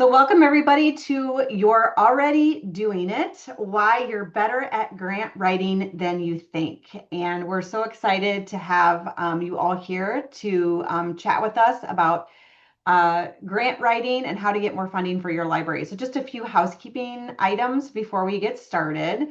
So welcome everybody to You're Already Doing It, Why You're Better at Grant Writing Than You Think. And we're so excited to have you all here to chat with us about grant writing and how to get more funding for your library. So just a few housekeeping items before we get started.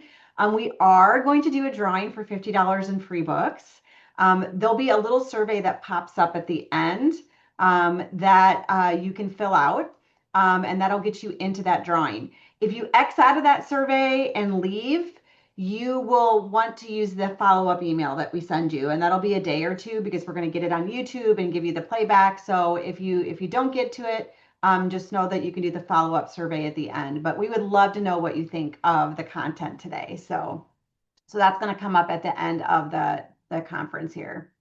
We are going to do a drawing for $50 in free books. There'll be a little survey that pops up at the end that you can fill out and that'll get you into that drawing. If you X out of that survey and leave, you will want to use the follow-up email that we send you, and that'll be a day or two because we're going to get it on YouTube and give you the playback. So if you don't get to it, just know that you can do the follow-up survey at the end. But we would love to know what you think of the content today. So that's going to come up at the end of the conference here.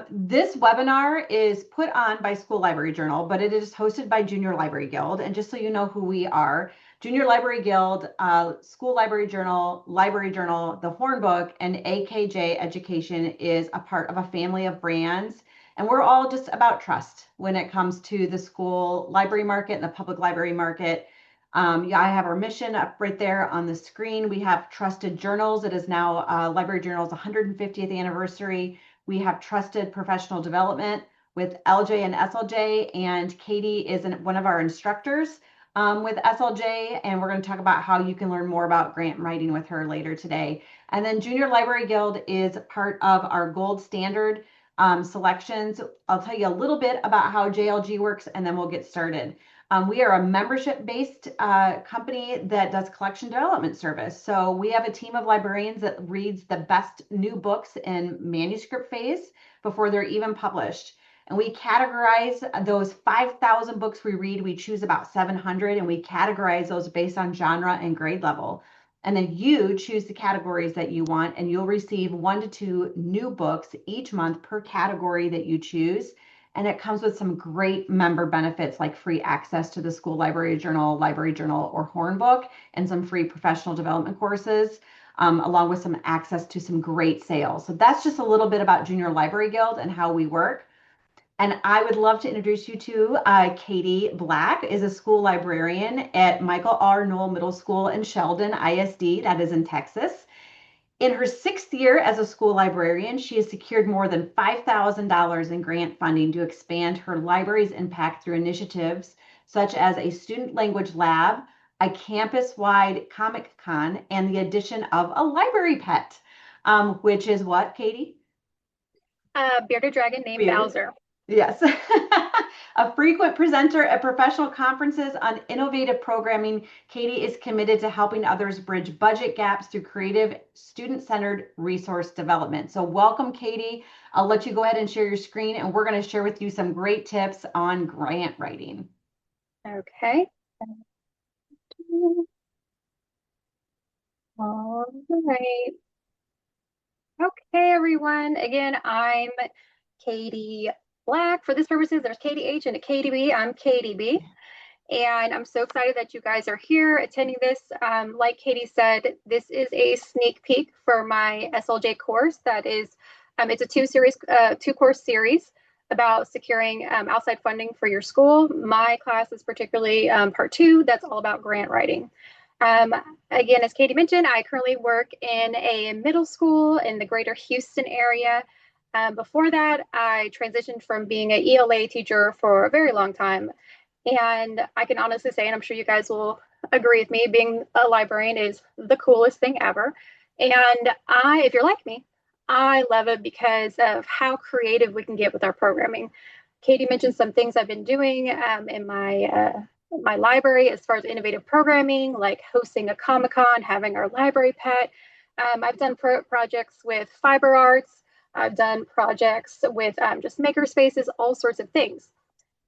This webinar is put on by School Library Journal, but it is hosted by Junior Library Guild. And just so you know who we are, Junior Library Guild, School Library Journal, the Hornbook, and AKJ Education is a part of a family of brands. And we're all just about trust when it comes to the school library market and the public library market. Yeah, I have our mission up right there on the screen. We have Trusted Journals. It is now Library Journal's 150th anniversary. We have Trusted Professional Development with LJ and SLJ, and Katie is one of our instructors with SLJ, and we're going to talk about how you can learn more about grant writing with her later today. And then Junior Library Guild is part of our gold standard selections. I'll tell you a little bit about how JLG works, and then we'll get started. We are a membership-based company that does collection development service. So we have a team of librarians that reads the best new books in manuscript phase before they're even published. And we categorize those 5,000 books we read. We choose about 700, and we categorize those based on genre and grade level. And then you choose the categories that you want, and you'll receive 1 to 2 new books each month per category that you choose. And it comes with some great member benefits like free access to the School Library Journal, or Hornbook, and some free professional development courses, along with some access to some great sales. So that's just a little bit about Junior Library Guild and how we work. And I would love to introduce you to Katie Black, is a school librarian at Michael R. Noel Middle School in Sheldon ISD, that is in Texas. In her 6th year as a school librarian, she has secured more than $5,000 in grant funding to expand her library's impact through initiatives such as a student language lab, a campus-wide Comic Con, and the addition of a library pet, which is what, Katie? A bearded dragon named Bowser. Yes. A frequent presenter at professional conferences on innovative programming, Katie is committed to helping others bridge budget gaps through creative, student-centered resource development. So welcome, Katie. I'll let you go ahead and share your screen, and we're going to share with you some great tips on grant writing. Okay. All right. Okay, everyone. Again, I'm Katie Black. For this purposes, there's Katie H and a Katie B. I'm Katie B. And I'm so excited that you guys are here attending this. Like Katie said, this is a sneak peek for my SLJ course. That is, it's a two-course series about securing outside funding for your school. My class is particularly part 2. That's all about grant writing. Again, as Katie mentioned, I currently work in a middle school in the greater Houston area. Before that, I transitioned from being an ELA teacher for a very long time. And I can honestly say, and I'm sure you guys will agree with me, being a librarian is the coolest thing ever. And if you're like me, I love it because of how creative we can get with our programming. Katie mentioned some things I've been doing in my library as far as innovative programming, like hosting a Comic-Con, having our library pet. I've done projects with fiber arts. I've done projects with just maker spaces, all sorts of things.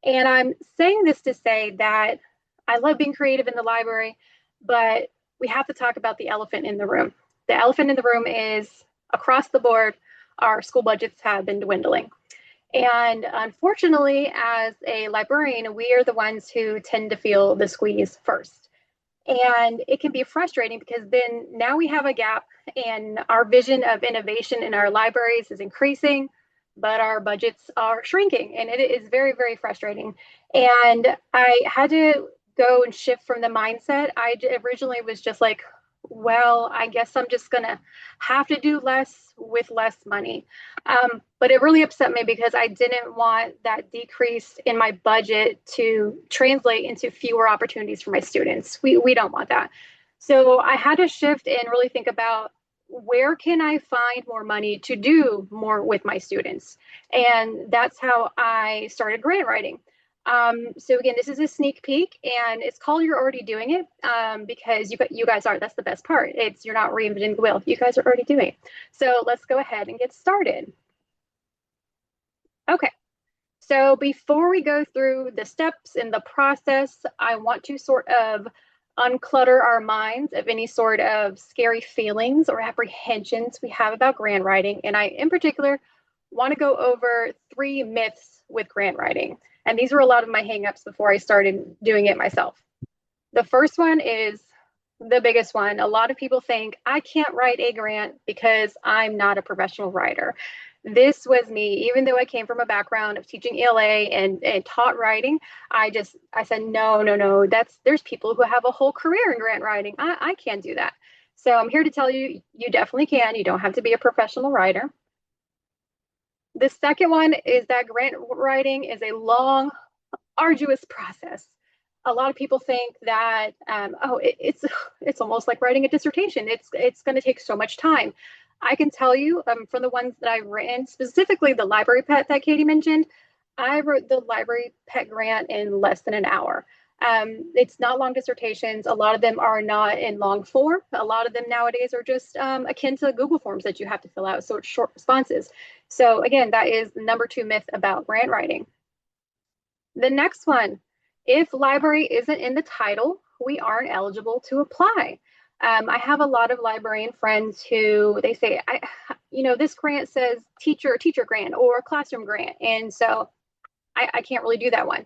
And I'm saying this to say that I love being creative in the library, but we have to talk about the elephant in the room. The elephant in the room is across the board, our school budgets have been dwindling. And unfortunately, as a librarian, we are the ones who tend to feel the squeeze first. And it can be frustrating because then now we have a gap and our vision of innovation in our libraries is increasing, but our budgets are shrinking, and it is very, very frustrating. And I had to go and shift from the mindset. I originally was just like, well, I guess I'm just gonna have to do less with less money. But it really upset me because I didn't want that decrease in my budget to translate into fewer opportunities for my students. We don't want that. So I had to shift and really think about, where can I find more money to do more with my students? And that's how I started grant writing. So again, this is a sneak peek, and it's called "You're Already Doing It," because you guys are. That's the best part. You're not reinventing the wheel. You guys are already doing it. So let's go ahead and get started. Okay. So before we go through the steps in the process, I want to sort of unclutter our minds of any sort of scary feelings or apprehensions we have about grant writing. And I, in particular, want to go over 3 myths with grant writing. And these were a lot of my hangups before I started doing it myself. The first one is the biggest one. A lot of people think I can't write a grant because I'm not a professional writer. This was me. Even though I came from a background of teaching ELA and taught writing, I said, no. There's people who have a whole career in grant writing. I can't do that. So I'm here to tell you, you definitely can. You don't have to be a professional writer. The second one is that grant writing is a long, arduous process. A lot of people think that it's almost like writing a dissertation. It's going to take so much time. I can tell you, from the ones that I've written, specifically the library pet that Katie mentioned, I wrote the library pet grant in less than an hour. It's not long dissertations. A lot of them are not in long form. A lot of them nowadays are just akin to Google Forms that you have to fill out, so it's short responses. So again, that is the number 2 myth about grant writing. The next one, if library isn't in the title, we aren't eligible to apply. I have a lot of librarian friends who they say, this grant says teacher grant or classroom grant. And so I can't really do that one.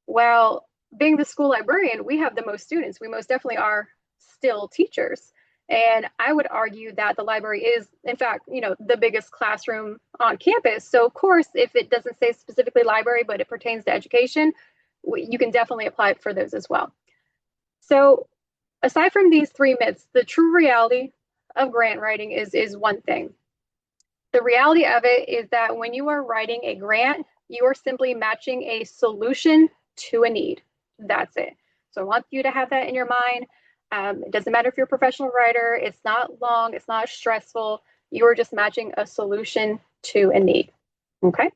Well, being the school librarian, we have the most students. We most definitely are still teachers. And I would argue that the library is, in fact, the biggest classroom on campus. So of course, if it doesn't say specifically library, but it pertains to education, you can definitely apply for those as well. So aside from these 3 myths, the true reality of grant writing is one thing. The reality of it is that when you are writing a grant, you are simply matching a solution to a need. That's it. So I want you to have that in your mind. It doesn't matter if you're a professional writer. It's not long. It's not stressful. You are just matching a solution to a need. Okay.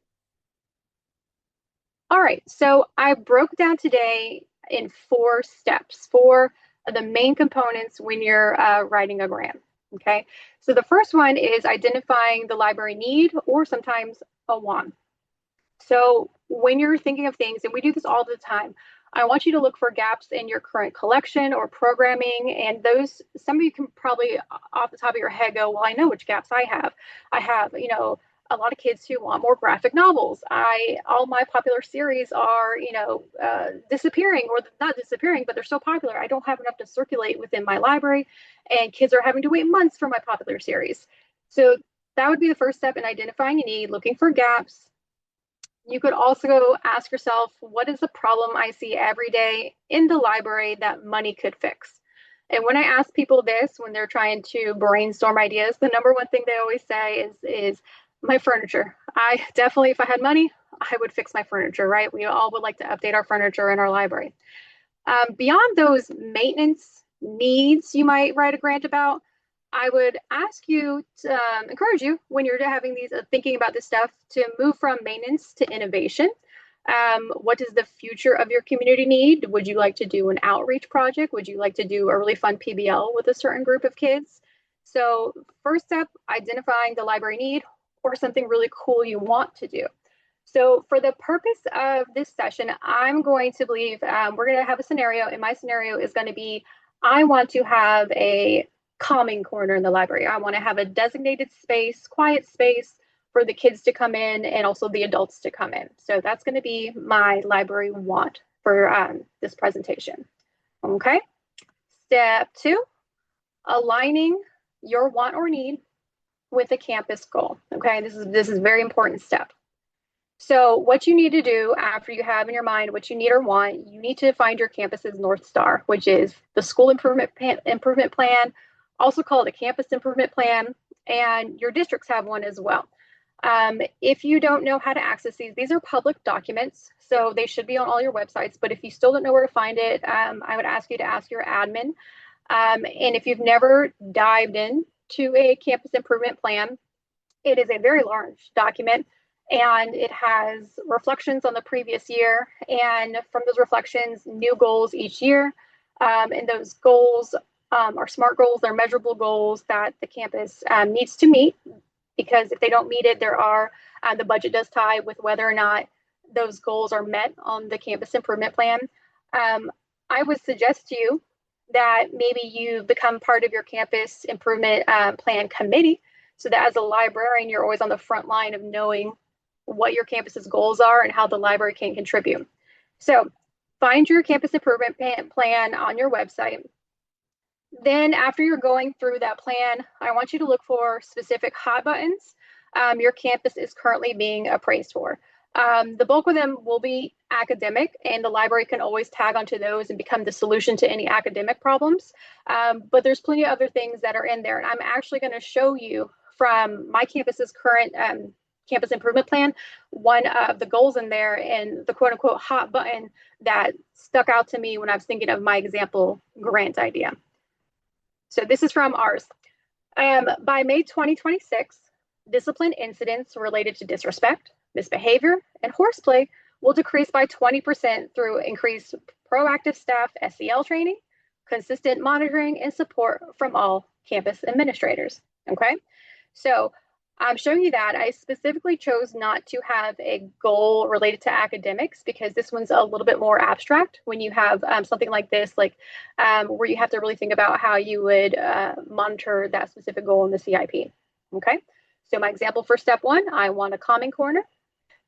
All right. So I broke down today in 4 steps, 4 of the main components when you're writing a grant. Okay. So the first one is identifying the library need, or sometimes a want. So when you're thinking of things, and we do this all the time, I want you to look for gaps in your current collection or programming. And those, some of you can probably off the top of your head go, well, I know which gaps I have. I have, a lot of kids who want more graphic novels. All my popular series are, disappearing, or not disappearing, but they're so popular. I don't have enough to circulate within my library, and kids are having to wait months for my popular series. So that would be the first step in identifying a need, looking for gaps. You could also ask yourself, what is the problem I see every day in the library that money could fix? And when I ask people this, when they're trying to brainstorm ideas, the number 1 thing they always say is my furniture. I definitely, if I had money, I would fix my furniture, right? We all would like to update our furniture in our library. Beyond those maintenance needs you might write a grant about, I would ask you to encourage you, when you're having these thinking about this stuff, to move from maintenance to innovation. What does the future of your community need? Would you like to do an outreach project? Would you like to do a really fun PBL with a certain group of kids? So first step, identifying the library need or something really cool you want to do. So for the purpose of this session, I'm going to believe we're going to have a scenario, and my scenario is going to be, I want to have a calming corner in the library. I want to have a designated space, quiet space for the kids to come in and also the adults to come in. So that's going to be my library want for this presentation. Okay. Step 2, aligning your want or need with a campus goal. Okay, this is a very important step. So what you need to do after you have in your mind what you need or want, you need to find your campus's North Star, which is the school improvement plan, also called a campus improvement plan, and your districts have one as well. If you don't know how to access these are public documents, so they should be on all your websites. But if you still don't know where to find it, I would ask you to ask your admin. And if you've never dived in to a campus improvement plan, it is a very large document and it has reflections on the previous year. And from those reflections, new goals each year. And those goals are SMART goals, they're measurable goals that the campus needs to meet, because if they don't meet it, the budget does tie with whether or not those goals are met on the campus improvement plan. I would suggest to you that maybe you become part of your campus improvement plan committee, so that as a librarian, you're always on the front line of knowing what your campus's goals are and how the library can contribute. So find your campus improvement plan on your website. Then after you're going through that plan, I want you to look for specific hot buttons your campus is currently being appraised for. The bulk of them will be academic, and the library can always tag onto those and become the solution to any academic problems. But there's plenty of other things that are in there. And I'm actually going to show you from my campus's current campus improvement plan, one of the goals in there and the quote unquote hot button that stuck out to me when I was thinking of my example grant idea. So this is from ours. By May 2026, discipline incidents related to disrespect, misbehavior, and horseplay will decrease by 20% through increased proactive staff SEL training, consistent monitoring, and support from all campus administrators. Okay, so I'm showing you that. I specifically chose not to have a goal related to academics because this one's a little bit more abstract when you have something like this, like where you have to really think about how you would monitor that specific goal in the CIP. Okay, so my example for step 1, I want a Common Corner.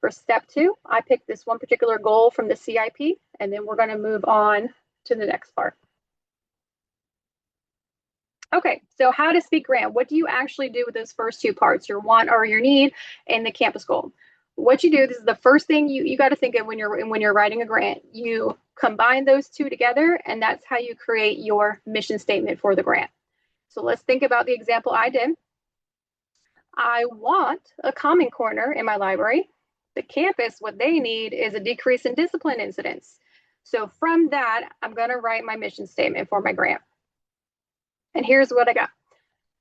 For step 2, I picked this one particular goal from the CIP, and then we're going to move on to the next part. Okay, so how to speak grant. What do you actually do with those first 2 parts, your want or your need, and the campus goal? What you do, this is the first thing you got to think of when you're writing a grant. You combine those 2 together, and that's how you create your mission statement for the grant. So let's think about the example I did. I want a Common Corner in my library. The campus, what they need is a decrease in discipline incidents. So from that, I'm going to write my mission statement for my grant. And here's what I got.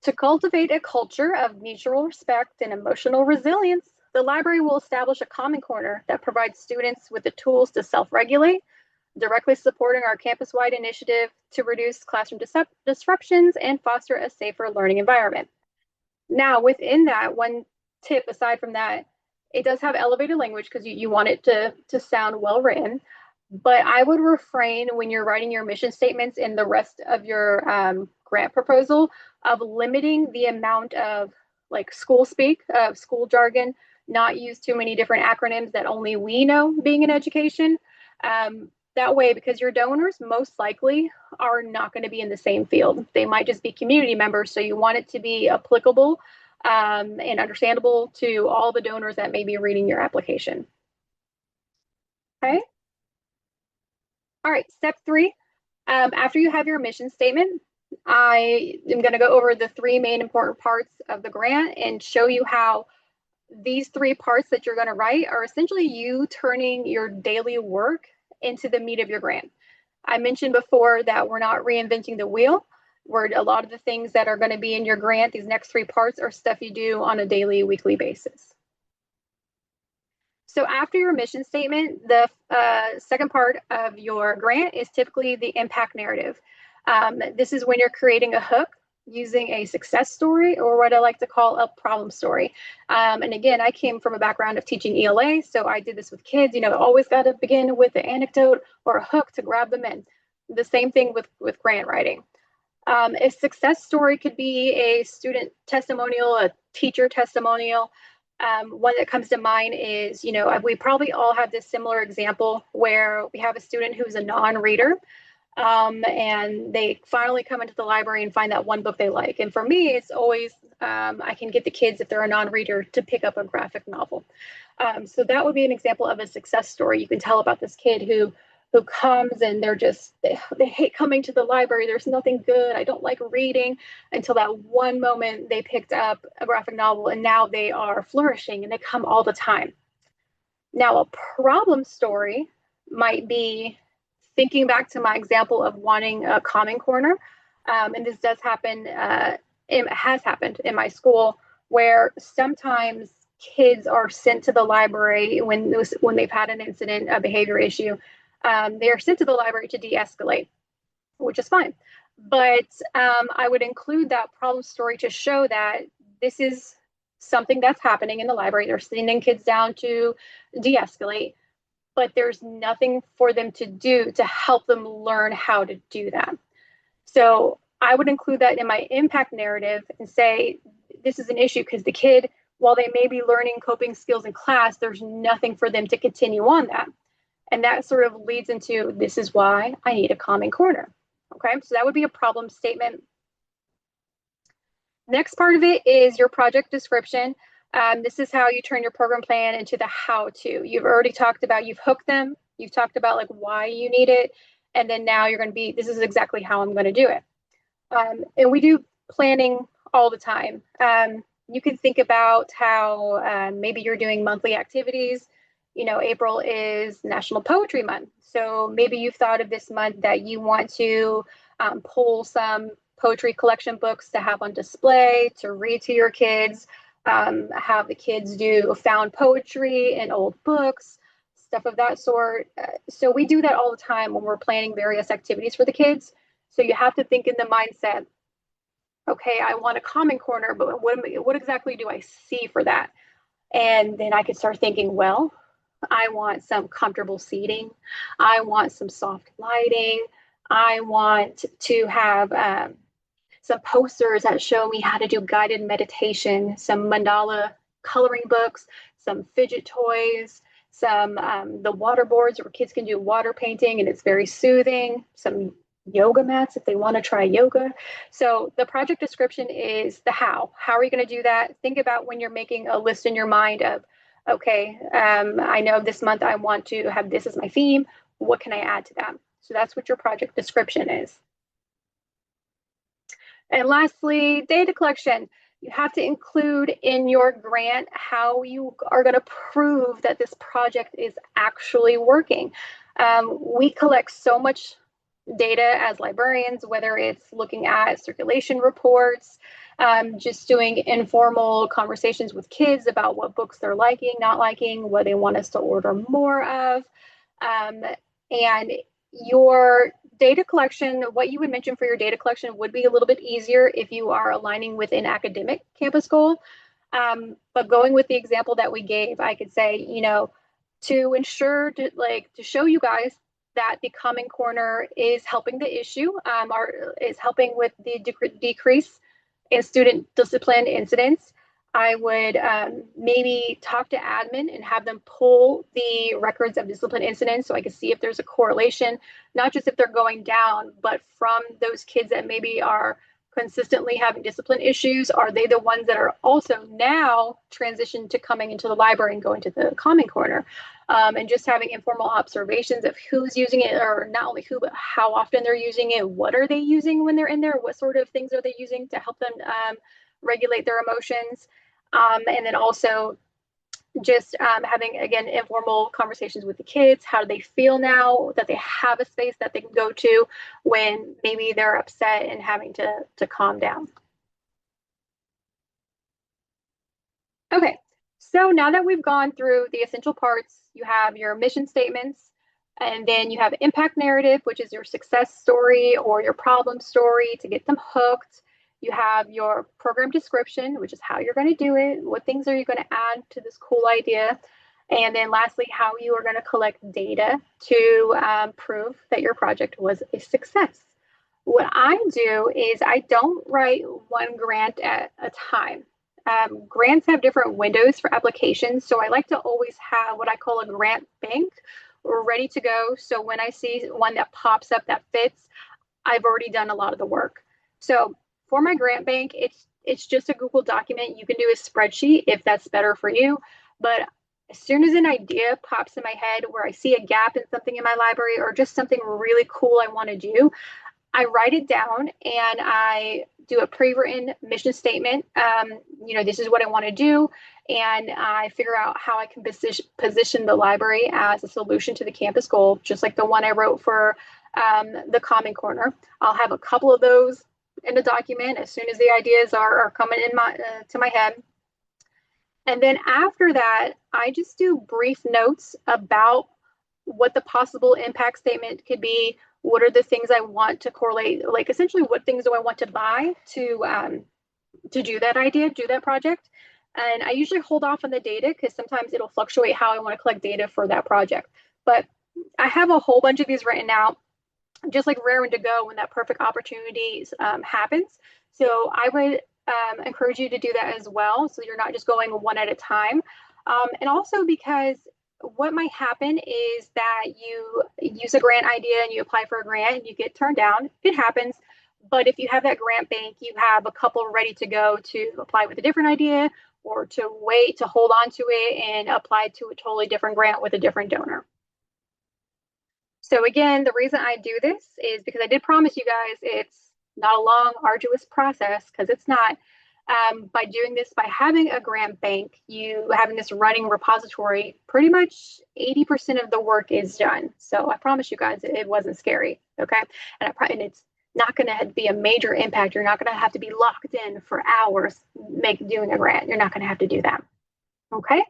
To cultivate a culture of mutual respect and emotional resilience, the library will establish a Common Corner that provides students with the tools to self-regulate, directly supporting our campus-wide initiative to reduce classroom disruptions and foster a safer learning environment. Now, within that, one tip aside from that, it does have elevated language because you want it to sound well written, but I would refrain when you're writing your mission statements in the rest of your grant proposal of limiting the amount of like school speak, of school jargon, not use too many different acronyms that only we know being in education. That way, because your donors most likely are not going to be in the same field. They might just be community members, so you want it to be applicable and understandable to all the donors that may be reading your application. Okay. All right, step 3. After you have your mission statement, I am going to go over the 3 main important parts of the grant and show you how these 3 parts that you're going to write are essentially you turning your daily work into the meat of your grant. I mentioned before that we're not reinventing the wheel. A lot of the things that are going to be in your grant, these next 3 parts, are stuff you do on a daily, weekly basis. So after your mission statement, the second part of your grant is typically the impact narrative. This is when you're creating a hook using a success story, or what I like to call a problem story. And again, I came from a background of teaching ELA, so I did this with kids. Always got to begin with an anecdote or a hook to grab them in. The same thing with grant writing. A success story could be a student testimonial, a teacher testimonial. One that comes to mind is, we probably all have this similar example where we have a student who's a non-reader. And they finally come into the library and find that one book they like. And for me, it's always I can get the kids, if they're a non-reader, to pick up a graphic novel. So that would be an example of a success story. You can tell about this kid who comes and they hate coming to the library. There's nothing good. I don't like reading, until that one moment they picked up a graphic novel, and now they are flourishing and they come all the time. Now, a problem story might be thinking back to my example of wanting a calming corner. And this does happen, it has happened in my school, where sometimes kids are sent to the library when they've had an incident, a behavior issue. They are sent to the library to de-escalate, which is fine. But I would include that problem story to show that this is something that's happening in the library. They're sending kids down to de-escalate, but there's nothing for them to do to help them learn how to do that. So I would include that in my impact narrative and say, this is an issue because the kid, while they may be learning coping skills in class, there's nothing for them to continue on that. And that sort of leads into, this is why I need a calming corner. Okay, so that would be a problem statement. Next part of it is your project description. This is how you turn your program plan into the how-to. You've already talked about, you've hooked them, you've talked about like why you need it, and then now you're going to be, this is exactly how I'm going to do it. And we do planning all the time. You can think about how maybe you're doing monthly activities. You know, April is National Poetry Month. So maybe you've thought of this month that you want to pull some poetry collection books to have on display, to read to your kids, have the kids do found poetry in old books, stuff of that sort. So we do that all the time when we're planning various activities for the kids. So you have to think in the mindset, okay, I want a calming corner, but what exactly do I see for that? And then I could start thinking, well, I want some comfortable seating. I want some soft lighting. I want to have some posters that show me how to do guided meditation, some mandala coloring books, some fidget toys, some the water boards where kids can do water painting and it's very soothing, some yoga mats if they want to try yoga. So the project description is the how. How are you going to do that? Think about when you're making a list in your mind of, okay, I know this month I want to have this as my theme. What can I add to that? So that's what your project description is. And lastly, data collection. You have to include in your grant how you are going to prove that this project is actually working. We collect so much data as librarians, whether it's looking at circulation reports, just doing informal conversations with kids about what books they're liking, not liking, what they want us to order more of. And your data collection, what you would mention for your data collection would be a little bit easier if you are aligning with an academic campus goal. But going with the example that we gave, I could say, you know, to ensure to show you guys that the calming corner is helping the issue, or is helping with the decrease in student discipline incidents. I would maybe talk to admin and have them pull the records of discipline incidents so I can see if there's a correlation, not just if they're going down, but from those kids that maybe are consistently having discipline issues, are they the ones that are also now transitioned to coming into the library and going to the calming corner? And just having informal observations of who's using it, or not only who, but how often they're using it, what are they using when they're in there, what sort of things are they using to help them regulate their emotions. And then also just having, again, informal conversations with the kids. How do they feel now that they have a space that they can go to when maybe they're upset and having to calm down? Okay, so now that we've gone through the essential parts, you have your mission statements, and then you have impact narrative, which is your success story or your problem story to get them hooked. You have your program description, which is how you're going to do it. What things are you going to add to this cool idea? And then lastly, how you are going to collect data to prove that your project was a success. What I do is I don't write one grant at a time. Grants have different windows for applications, so I like to always have what I call a grant bank, ready to go. So when I see one that pops up that fits, I've already done a lot of the work. So for my grant bank, it's just a Google document. You can do a spreadsheet if that's better for you. But as soon as an idea pops in my head where I see a gap in something in my library or just something really cool I want to do, I write it down and I do a pre-written mission statement. This is what I want to do. And I figure out how I can position the library as a solution to the campus goal, just like the one I wrote for the Common Corner. I'll have a couple of those in the document as soon as the ideas are coming in to my head. And then after that, I just do brief notes about what the possible impact statement could be. What are the things I want to correlate? Like essentially, what things do I want to buy to do that idea, do that project? And I usually hold off on the data because sometimes it'll fluctuate how I want to collect data for that project. But I have a whole bunch of these written out, just like raring to go when that perfect opportunity happens. So I would encourage you to do that as well, so you're not just going one at a time. And also because what might happen is that you use a grant idea and you apply for a grant and you get turned down. It happens. But if you have that grant bank, you have a couple ready to go to apply with a different idea or to wait to hold on to it and apply to a totally different grant with a different donor. So again, the reason I do this is because I did promise you guys it's not a long, arduous process, because it's not. By doing this, by having a grant bank, you having this running repository, pretty much 80% of the work is done. So I promise you guys it wasn't scary, okay? And it's not going to be a major impact. You're not going to have to be locked in for hours doing a grant. You're not going to have to do that, okay?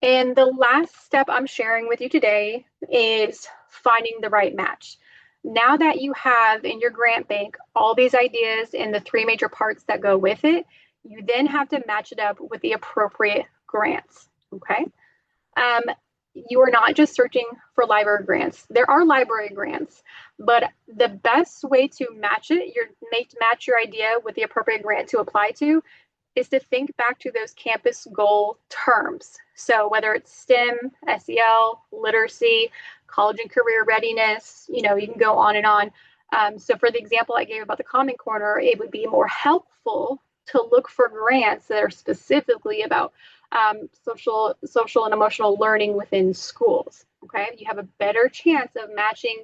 And the last step I'm sharing with you today is finding the right match. Now that you have in your grant bank all these ideas and the three major parts that go with it, you then have to match it up with the appropriate grants, okay? You are not just searching for library grants. There are library grants, but the best way to match your idea with the appropriate grant to apply to is to think back to those campus goal terms. So whether it's STEM, SEL, literacy, college and career readiness, you can go on and on. So for the example I gave about the Common Corner, it would be more helpful to look for grants that are specifically about social and emotional learning within schools. Okay, you have a better chance of matching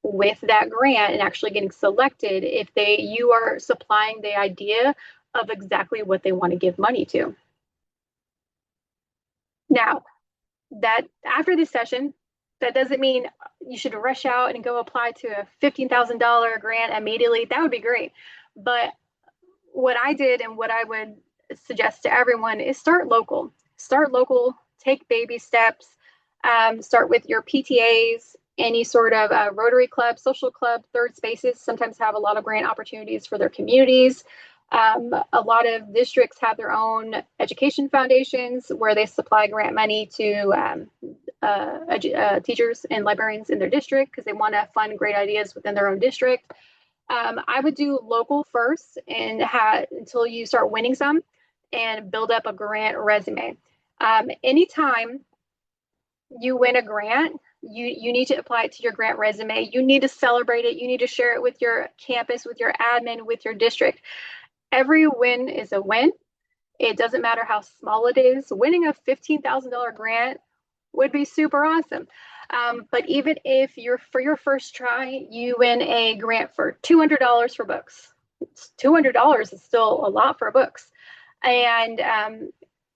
with that grant and actually getting selected if you are supplying the idea of exactly what they want to give money to. Now, that after this session, that doesn't mean you should rush out and go apply to a $15,000 grant immediately. That would be great. But what I did and what I would suggest to everyone is start local. Start local, take baby steps, start with your PTAs, any sort of Rotary Club, social club, third spaces sometimes have a lot of grant opportunities for their communities. A lot of districts have their own education foundations where they supply grant money to teachers and librarians in their district because they want to fund great ideas within their own district. I would do local first and until you start winning some and build up a grant resume. Anytime you win a grant, you need to apply it to your grant resume. You need to celebrate it. You need to share it with your campus, with your admin, with your district. Every win is a win. It doesn't matter how small it is. Winning a $15,000 grant would be super awesome. But even if for your first try, you win a grant for $200 for books. $200 is still a lot for books. And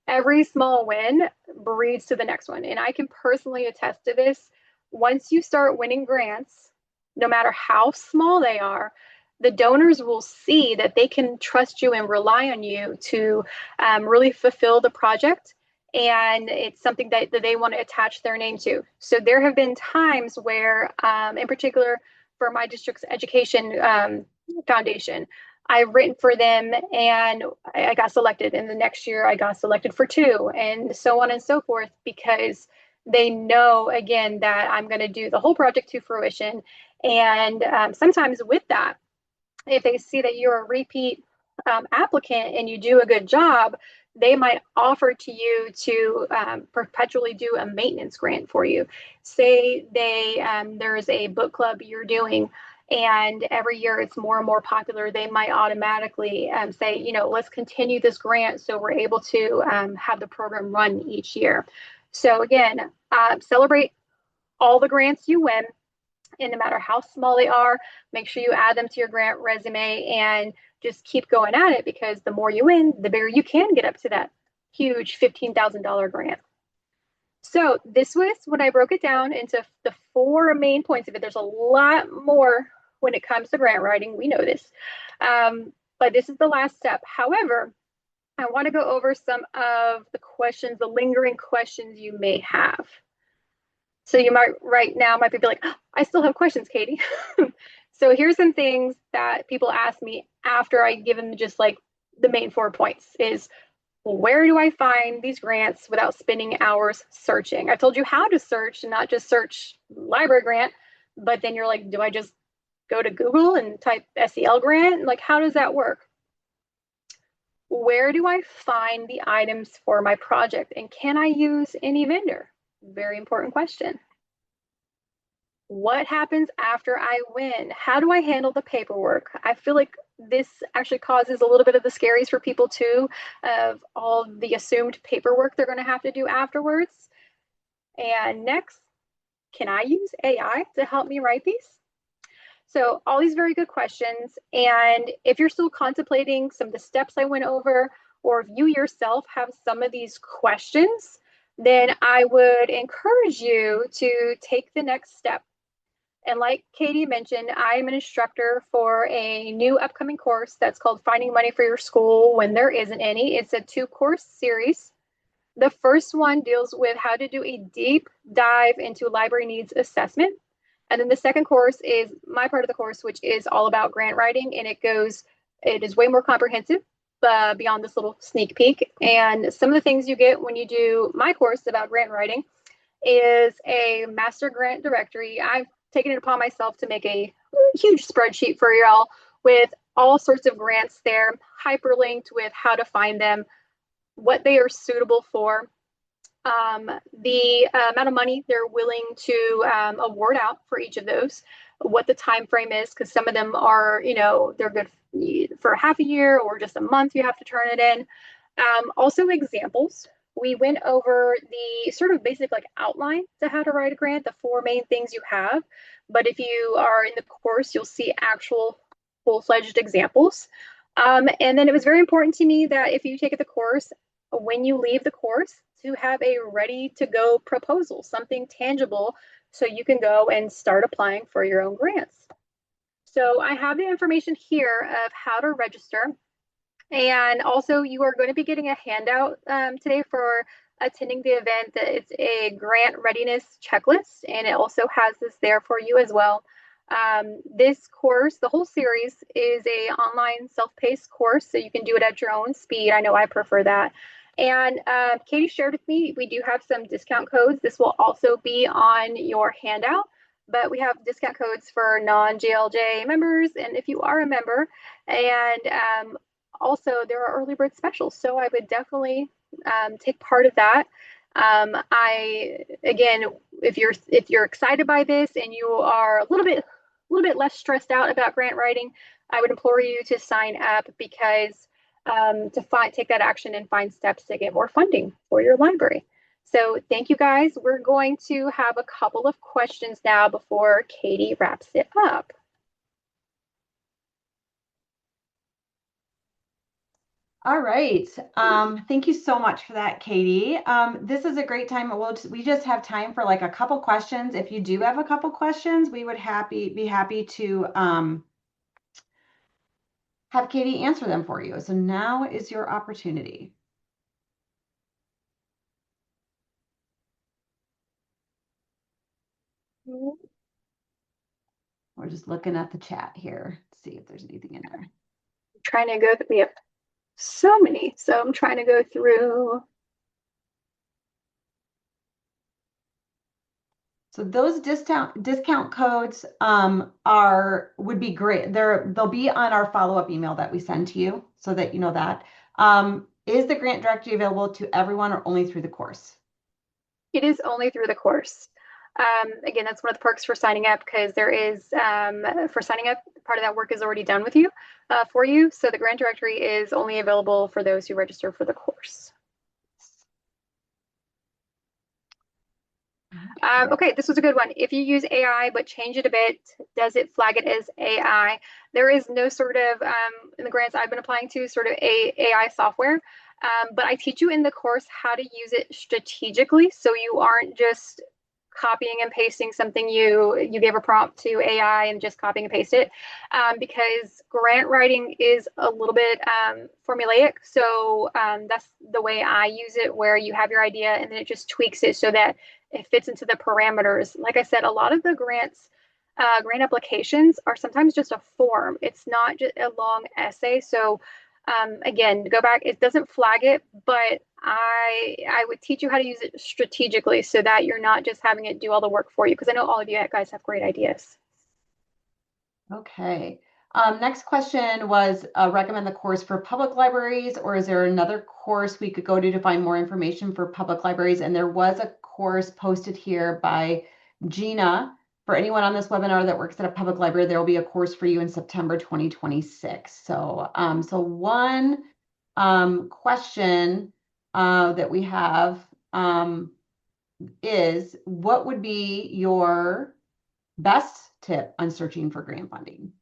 every small win breeds to the next one. And I can personally attest to this. Once you start winning grants, no matter how small they are, the donors will see that they can trust you and rely on you to really fulfill the project. And it's something that they want to attach their name to. So there have been times where, in particular for my district's education foundation, I've written for them and I got selected. And the next year I got selected for 2 and so on and so forth, because they know, again, that I'm going to do the whole project to fruition. And sometimes with that, if they see that you're a repeat applicant and you do a good job, they might offer to you to perpetually do a maintenance grant for you. Say there's a book club you're doing, and every year it's more and more popular. They might automatically say, let's continue this grant so we're able to have the program run each year. So again, celebrate all the grants you win, and no matter how small they are, make sure you add them to your grant resume and just keep going at it, because the more you win, the bigger you can get up to that huge $15,000 grant. So this was when I broke it down into the 4 main points of it. There's a lot more when it comes to grant writing. We know this. But this is the last step. However, I want to go over some of the questions, the lingering questions you may have. So you might right now might be like, oh, I still have questions, Katie. So here's some things that people ask me after I give them just like the main 4 points is, well, where do I find these grants without spending hours searching? I told you how to search and not just search library grant, but then you're like, do I just go to Google and type SEL grant? Like, how does that work? Where do I find the items for my project? And can I use any vendor? Very important question. What happens after I win? How do I handle the paperwork? I feel like this actually causes a little bit of the scaries for people too, of all the assumed paperwork they're going to have to do afterwards. And next, can I use AI to help me write these? So all these very good questions. And if you're still contemplating some of the steps I went over, or if you yourself have some of these questions, then I would encourage you to take the next step. And like Katie mentioned, I'm an instructor for a new upcoming course that's called Finding Money for Your School When There Isn't Any. It's a 2-course series. The first one deals with how to do a deep dive into library needs assessment. And then the second course is my part of the course, which is all about grant writing. And it is way more comprehensive beyond this little sneak peek. And some of the things you get when you do my course about grant writing is a master grant directory. I've taken it upon myself to make a huge spreadsheet for y'all with all sorts of grants there, hyperlinked with how to find them, what they are suitable for, the amount of money they're willing to award out for each of those, what the time frame is, because some of them are, they're good for half a year or just a month. You have to turn it in. Also examples. We went over the sort of basic like outline to how to write a grant, the 4 main things you have. But if you are in the course, you'll see actual full-fledged examples. And then it was very important to me that if you take the course, when you leave the course, to have a ready-to-go proposal, something tangible, so you can go and start applying for your own grants. So I have the information here of how to register. And also, you are going to be getting a handout today for attending the event. It's a grant readiness checklist, and it also has this there for you as well. This course, the whole series, is a online self-paced course, so you can do it at your own speed. I know I prefer that. And Katie shared with me, we do have some discount codes. This will also be on your handout, but we have discount codes for non-GLJ members, and if you are a member, and also there are early bird specials, so I would definitely take part of that. Again, if you're excited by this and you are a little bit less stressed out about grant writing, I would implore you to sign up, because take that action and find steps to get more funding for your library. So thank you guys. We're going to have a couple of questions now before Katie wraps it up. All right. Thank you so much for that, Katie. This is a great time. We just have time for like a couple questions. If you do have a couple questions, we would be happy to have Katie answer them for you. So now is your opportunity. We're just looking at the chat here to see if there's anything in there. I'm trying to go, we have so many, so I'm trying to go through. So those discount codes would be great. They'll be on our follow-up email that we send to you, so that you know that. Is the grant directly available to everyone or only through the course? It is only through the course. Again, that's one of the perks for signing up because there is, for signing up, part of that work is already done with you, for you. So the grant directory is only available for those who register for the course. Okay, this was a good one. If you use AI but change it a bit, does it flag it as AI? There is no sort of, in the grants I've been applying to, sort of AI software. But I teach you in the course how to use it strategically so you aren't just copying and pasting something you gave a prompt to AI and just copying and paste it, because grant writing is a little bit formulaic. So that's the way I use it, where you have your idea and then it just tweaks it so that it fits into the parameters. Like I said, a lot of the grant applications are sometimes just a form. It's not just a long essay. So again, go back, it doesn't flag it, but I would teach you how to use it strategically so that you're not just having it do all the work for you. Because I know all of you guys have great ideas. Okay. Next question was recommend the course for public libraries, or is there another course we could go to find more information for public libraries? And there was a course posted here by Gina. For anyone on this webinar that works at a public library, there will be a course for you in September 2026. So, one question that we have is, what would be your best tip on searching for grant funding?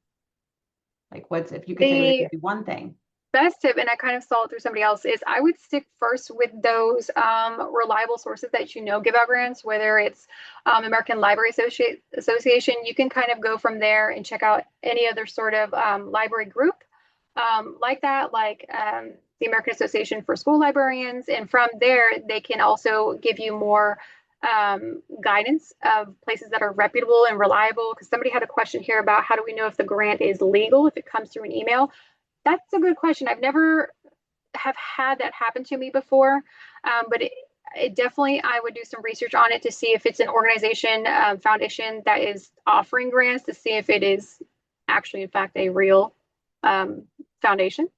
Like, what's, if you could say like, maybe one thing? Best tip, and I kind of saw it through somebody else, is I would stick first with those reliable sources that you know give out grants, whether it's American Library Association. You can kind of go from there and check out any other sort of library group like that, like the American Association for School Librarians. And from there, they can also give you more guidance of places that are reputable and reliable. Because somebody had a question here about how do we know if the grant is legal if it comes through an email. That's a good question. I've never have had that happen to me before, but it definitely, I would do some research on it to see if it's an organization, foundation that is offering grants, to see if it is actually, in fact, a real foundation.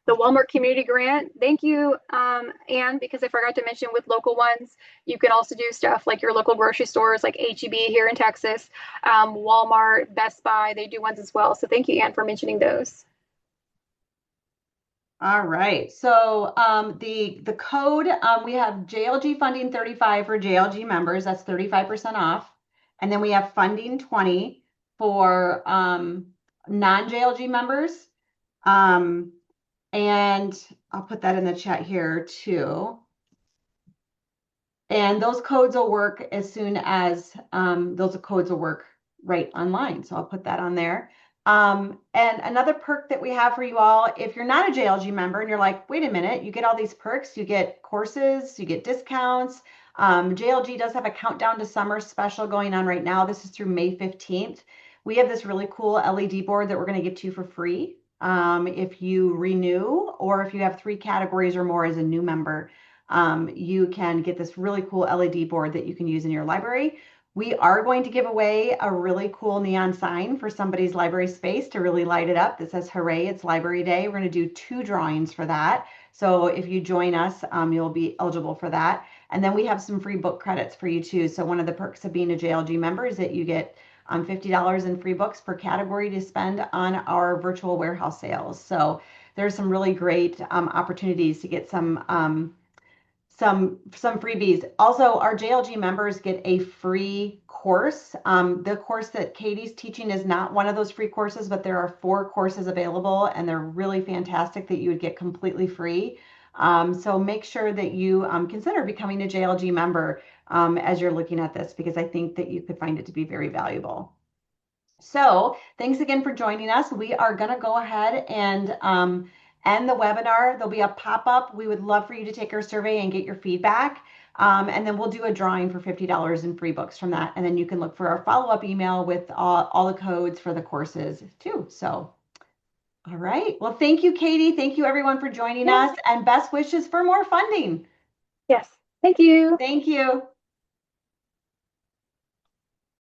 The Walmart Community Grant, thank you, Anne, because I forgot to mention with local ones, you can also do stuff like your local grocery stores like H-E-B here in Texas, Walmart, Best Buy, they do ones as well. So thank you, Anne, for mentioning those. All right. So the code, we have JLG funding 35 for JLG members. That's 35% off. And then we have funding 20 for non-JLG members. And I'll put that in the chat here too. And those codes will work as soon as those codes will work right online. So I'll put that on there. And another perk that we have for you all, if you're not a JLG member and you're like, wait a minute, you get all these perks, you get courses, you get discounts. JLG does have a countdown to summer special going on right now. This is through May 15th. We have this really cool LED board that we're going to give to you for free if you renew, or if you have 3 categories or more as a new member. You can get this really cool LED board that you can use in your library. We are going to give away a really cool neon sign for somebody's library space to really light it up that says, hooray, it's library day. We're going to do 2 drawings for that. So if you join us, you'll be eligible for that. And then we have some free book credits for you too. So one of the perks of being a JLG member is that you get $50 in free books per category to spend on our virtual warehouse sales. So there's some really great opportunities to get some freebies. Also, our JLG members get a free course. The course that Katie's teaching is not one of those free courses, but there are 4 courses available, and they're really fantastic that you would get completely free. So make sure that you consider becoming a JLG member as you're looking at this, because I think that you could find it to be very valuable. So thanks again for joining us. We are going to go ahead and end the webinar. There'll be a pop-up. We would love for you to take our survey and get your feedback. And then we'll do a drawing for $50 in free books from that. And then you can look for our follow-up email with all the codes for the courses too. So, all right. Well, thank you, Katie. Thank you everyone for joining us, and best wishes for more funding. Yes. Thank you. Thank you.